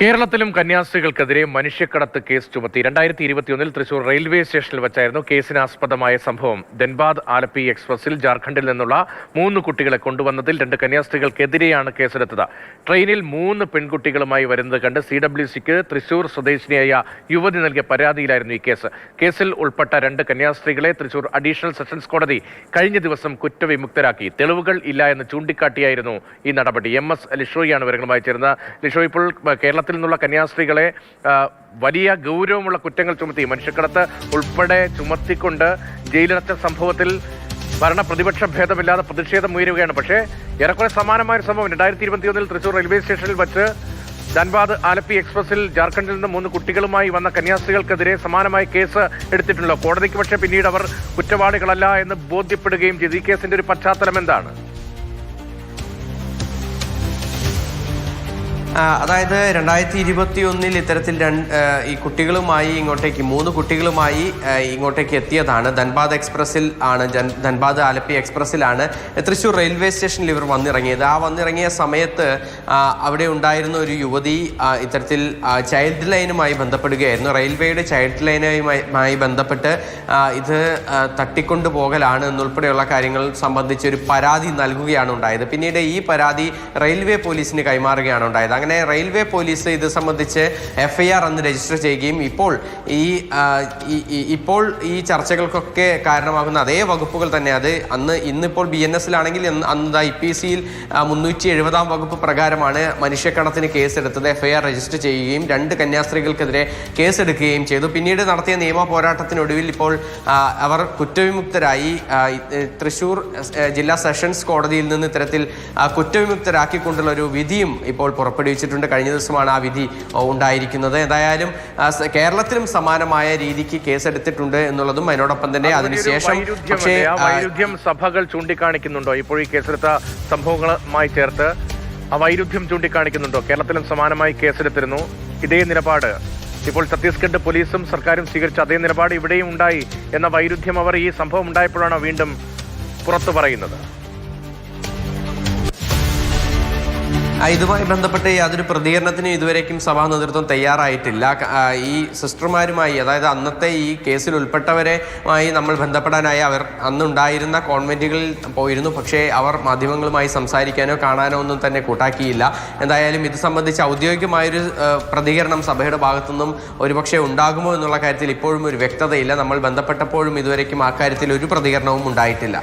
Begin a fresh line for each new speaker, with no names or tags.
കേരളത്തിലും കന്യാസ്ത്രീകൾക്കെതിരെ മനുഷ്യക്കടത്ത് കേസ് ചുമത്തി 2021 തൃശൂർ റെയിൽവേ സ്റ്റേഷനിൽ വെച്ചായിരുന്നു കേസിനാസ്പദമായ സംഭവം. ധൻബാദ് ആലപ്പി എക്സ്പ്രസിൽ ജാർഖണ്ഡിൽ നിന്നുള്ള 3 കുട്ടികളെ കൊണ്ടുവന്നതിൽ 2 കന്യാസ്ത്രീകൾക്കെതിരെയാണ് കേസെടുത്തത്. ട്രെയിനിൽ 3 പെൺകുട്ടികളുമായി വരുന്നത് കണ്ട് CWCക്ക് തൃശൂർ സ്വദേശിനിയായ യുവതി നൽകിയ പരാതിയിലായിരുന്നു ഈ കേസ്. കേസിൽ ഉൾപ്പെട്ട 2 കന്യാസ്ത്രീകളെ തൃശൂർ അഡീഷണൽ സെഷൻസ് കോടതി കഴിഞ്ഞ ദിവസം കുറ്റവിമുക്തരാക്കി. തെളിവുകൾ ഇല്ല എന്ന് ചൂണ്ടിക്കാട്ടിയായിരുന്നു ഈ നടപടി. MS ലിഷോയാണ് വിവരങ്ങളുമായി ചേർന്നത്. ലിഷോ, ഇപ്പോൾ കേരളത്തിൽ നിന്നുള്ള കന്യാസ്ത്രീകളെ വലിയ ഗൗരവമുള്ള കുറ്റങ്ങൾ ചുമത്തി മനുഷ്യക്കടത്ത് ഉൾപ്പെടെ ചുമത്തിക്കൊണ്ട് ജയിലിലടച്ച സംഭവത്തിൽ ഭരണ പ്രതിപക്ഷ ഭേദമില്ലാതെ പ്രതിഷേധം ഉയരുകയാണ്. പക്ഷേ ഏറെക്കുറെ സമാനമായ സംഭവം 2021 തൃശൂർ റെയിൽവേ സ്റ്റേഷനിൽ വെച്ച് ധൻബാദ് ആലപ്പി എക്സ്പ്രസിൽ ജാർഖണ്ഡിൽ നിന്ന് 3 കുട്ടികളുമായി വന്ന കന്യാസ്ത്രീകൾക്കെതിരെ സമാനമായ കേസ് എടുത്തിട്ടുണ്ടല്ലോ കോടതിക്ക്. പക്ഷേ പിന്നീട് അവർ കുറ്റവാളികളല്ല എന്ന് ബോധ്യപ്പെടുകയും ചെയ്തു. ഈ കേസിന്റെ ഒരു പശ്ചാത്തലം എന്താണ്?
അതായത് 2021 ഇത്തരത്തിൽ ഈ കുട്ടികളുമായി ഇങ്ങോട്ടേക്ക് 3 കുട്ടികളുമായി ഇങ്ങോട്ടേക്ക് എത്തിയതാണ്. ധൻബാദ് എക്സ്പ്രസിൽ ആണ്, ധൻബാദ് ആലപ്പി എക്സ്പ്രസിലാണ് തൃശ്ശൂർ റെയിൽവേ സ്റ്റേഷനിൽ ഇവർ വന്നിറങ്ങിയത്. വന്നിറങ്ങിയ സമയത്ത് അവിടെ ഉണ്ടായിരുന്ന ഒരു യുവതി ഇത്തരത്തിൽ ചൈൽഡ് ലൈനുമായി ബന്ധപ്പെടുകയായിരുന്നു. റെയിൽവേയുടെ ചൈൽഡ് ലൈനുമായി ബന്ധപ്പെട്ട് ഇത് തട്ടിക്കൊണ്ടുപോകലാണ് എന്നുൾപ്പെടെയുള്ള കാര്യങ്ങൾ സംബന്ധിച്ച് ഒരു പരാതി നൽകുകയാണ് ഉണ്ടായത്. പിന്നീട് ഈ പരാതി റെയിൽവേ പോലീസിന് കൈമാറുകയാണ് ഉണ്ടായത്. അങ്ങനെ റെയിൽവേ പോലീസ് ഇത് സംബന്ധിച്ച് FIR അന്ന് രജിസ്റ്റർ ചെയ്യുകയും ഇപ്പോൾ ഈ ചർച്ചകൾക്കൊക്കെ കാരണമാകുന്ന അതേ വകുപ്പുകൾ തന്നെ ഇന്നിപ്പോൾ BNSലാണെങ്കിൽ അന്ന് IPCയിൽ 370 വകുപ്പ് പ്രകാരമാണ് മനുഷ്യക്കടത്തിന് കേസെടുത്തത്. FIR രജിസ്റ്റർ ചെയ്യുകയും 2 കന്യാസ്ത്രീകൾക്കെതിരെ കേസെടുക്കുകയും ചെയ്തു. പിന്നീട് നടത്തിയ നിയമ പോരാട്ടത്തിനൊടുവിൽ ഇപ്പോൾ അവർ കുറ്റവിമുക്തരായി. തൃശൂർ ജില്ലാ സെഷൻസ് കോടതിയിൽ നിന്ന് ഇത്തരത്തിൽ കുറ്റവിമുക്തരാക്കിക്കൊണ്ടുള്ള ഒരു വിധിയും ഇപ്പോൾ പുറപ്പെടുവിച്ചിട്ടുണ്ട്. കഴിഞ്ഞ ദിവസമാണ് ആ വിധി ഉണ്ടായിരിക്കുന്നത്. ഏതായാലും കേരളത്തിലും സമാനമായ രീതിക്ക് കേസെടുത്തിട്ടുണ്ട് എന്നുള്ളതും അതിനോടൊപ്പം തന്നെ അതിനുശേഷം പക്ഷേ
വൈരുദ്ധ്യം സഭകൾ ചൂണ്ടിക്കാണിക്കുന്നുണ്ടോ? ഇപ്പോൾ ഈ കേസെടുത്ത സംഭവങ്ങളുമായി ചേർത്ത് ആ വൈരുദ്ധ്യം ചൂണ്ടിക്കാണിക്കുന്നുണ്ടോ? കേരളത്തിലും സമാനമായി കേസെടുത്തിരുന്നു, ഇതേ നിലപാട് ഇപ്പോൾ ഛത്തീസ്ഗഡ് പോലീസും സർക്കാരും സ്വീകരിച്ച അതേ നിലപാട് ഇവിടെയും ഉണ്ടായി എന്ന വൈരുദ്ധ്യം അവർ ഈ സംഭവം ഉണ്ടായപ്പോഴാണ് വീണ്ടും പുറത്തു പറയുന്നത്.
ഇതുമായി ബന്ധപ്പെട്ട് യാതൊരു പ്രതികരണത്തിനും ഇതുവരേക്കും സഭാ നേതൃത്വം തയ്യാറായിട്ടില്ല. ഈ സിസ്റ്റർമാരുമായി, അതായത് അന്നത്തെ ഈ കേസിൽ ഉൾപ്പെട്ടവരുമായി നമ്മൾ ബന്ധപ്പെടാനായി അവർ അന്നുണ്ടായിരുന്ന കോൺവെന്റുകളിൽ പോയിരുന്നു. പക്ഷേ അവർ മാധ്യമങ്ങളുമായി സംസാരിക്കാനോ കാണാനോ ഒന്നും തന്നെ കൂട്ടാക്കിയില്ല. എന്തായാലും ഇത് സംബന്ധിച്ച് ഔദ്യോഗികമായൊരു പ്രതികരണം സഭയുടെ ഭാഗത്തുനിന്നും ഒരുപക്ഷെ ഉണ്ടാകുമോ എന്നുള്ള കാര്യത്തിൽ ഇപ്പോഴും ഒരു വ്യക്തതയില്ല. നമ്മൾ ബന്ധപ്പെട്ടപ്പോഴും ഇതുവരേക്കും ആ കാര്യത്തിൽ ഒരു പ്രതികരണവും ഉണ്ടായിട്ടില്ല.